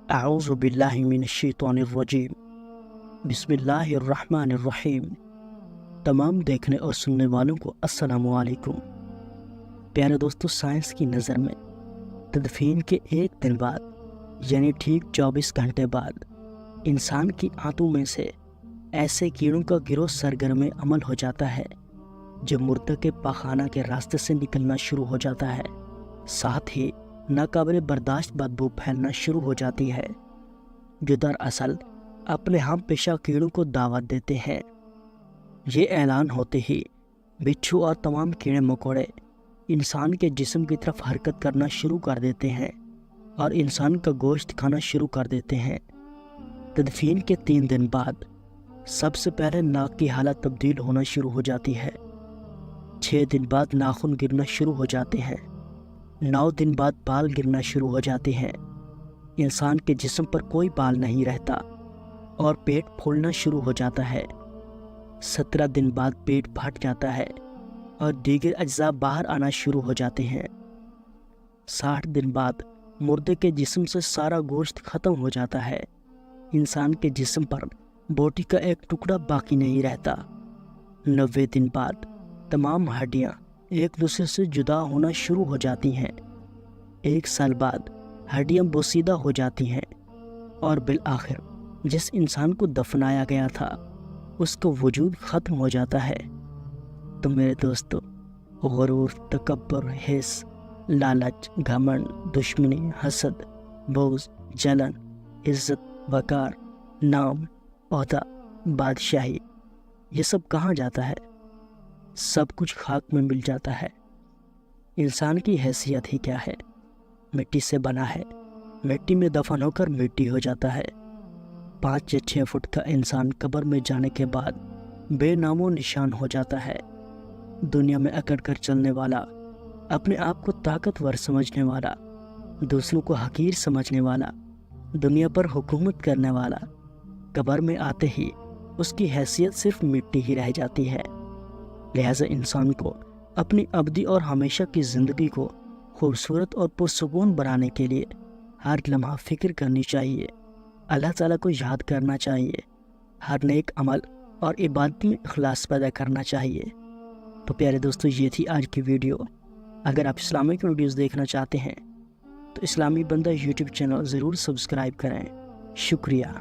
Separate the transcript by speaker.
Speaker 1: اعوذ باللہ من الشیطان الرجیم بسم اللہ الرحمن الرحیم۔ تمام دیکھنے اور سننے والوں کو السلام علیکم۔ پیارے دوستو، سائنس کی نظر میں تدفین کے ایک دن بعد یعنی ٹھیک 24 گھنٹے بعد انسان کی آنتوں میں سے ایسے کیڑوں کا گروہ سرگرم عمل ہو جاتا ہے جو مردہ کے پاخانہ کے راستے سے نکلنا شروع ہو جاتا ہے، ساتھ ہی ناقابل برداشت بدبو پھیلنا شروع ہو جاتی ہے جو دراصل اپنے ہم پیشہ کیڑوں کو دعوت دیتے ہیں۔ یہ اعلان ہوتے ہی بچھو اور تمام کیڑے مکوڑے انسان کے جسم کی طرف حرکت کرنا شروع کر دیتے ہیں اور انسان کا گوشت کھانا شروع کر دیتے ہیں۔ تدفین کے 3 دن بعد سب سے پہلے ناک کی حالت تبدیل ہونا شروع ہو جاتی ہے، 6 دن بعد ناخن گرنا شروع ہو جاتے ہیں، 9 دن بعد بال گرنا شروع ہو جاتے ہیں، انسان کے جسم پر کوئی بال نہیں رہتا اور پیٹ پھولنا شروع ہو جاتا ہے، 17 دن بعد پیٹ پھٹ جاتا ہے اور دیگر اجزاء باہر آنا شروع ہو جاتے ہیں، 60 دن بعد مردے کے جسم سے سارا گوشت ختم ہو جاتا ہے، انسان کے جسم پر بوٹی کا ایک ٹکڑا باقی نہیں رہتا، 90 دن بعد تمام ہڈیاں ایک دوسرے سے جدا ہونا شروع ہو جاتی ہیں، 1 سال بعد ہڈیاں بوسیدہ ہو جاتی ہیں اور بالآخر جس انسان کو دفنایا گیا تھا اس کا وجود ختم ہو جاتا ہے۔ تو میرے دوستو، غرور، تکبر، حس، لالچ، گھمنڈ، دشمنی، حسد، بغض، جلن، عزت، وقار، نام، عہدہ، بادشاہی، یہ سب کہاں جاتا ہے؟ سب کچھ خاک میں مل جاتا ہے۔ انسان کی حیثیت ہی کیا ہے؟ مٹی سے بنا ہے، مٹی میں دفن ہو کر مٹی ہو جاتا ہے۔ 5 یا 6 فٹ کا انسان قبر میں جانے کے بعد بے نام و نشان ہو جاتا ہے۔ دنیا میں اکڑ کر چلنے والا، اپنے آپ کو طاقتور سمجھنے والا، دوسروں کو حقیر سمجھنے والا، دنیا پر حکومت کرنے والا، قبر میں آتے ہی اس کی حیثیت صرف مٹی ہی رہ جاتی ہے۔ لہٰذا انسان کو اپنی ابدی اور ہمیشہ کی زندگی کو خوبصورت اور پرسکون بنانے کے لیے ہر لمحہ فکر کرنی چاہیے، اللہ تعالیٰ کو یاد کرنا چاہیے، ہر نیک عمل اور عبادت میں اخلاص پیدا کرنا چاہیے۔ تو پیارے دوستو، یہ تھی آج کی ویڈیو۔ اگر آپ اسلامک ویڈیوز دیکھنا چاہتے ہیں تو اسلامی بندہ یوٹیوب چینل ضرور سبسکرائب کریں۔ شکریہ۔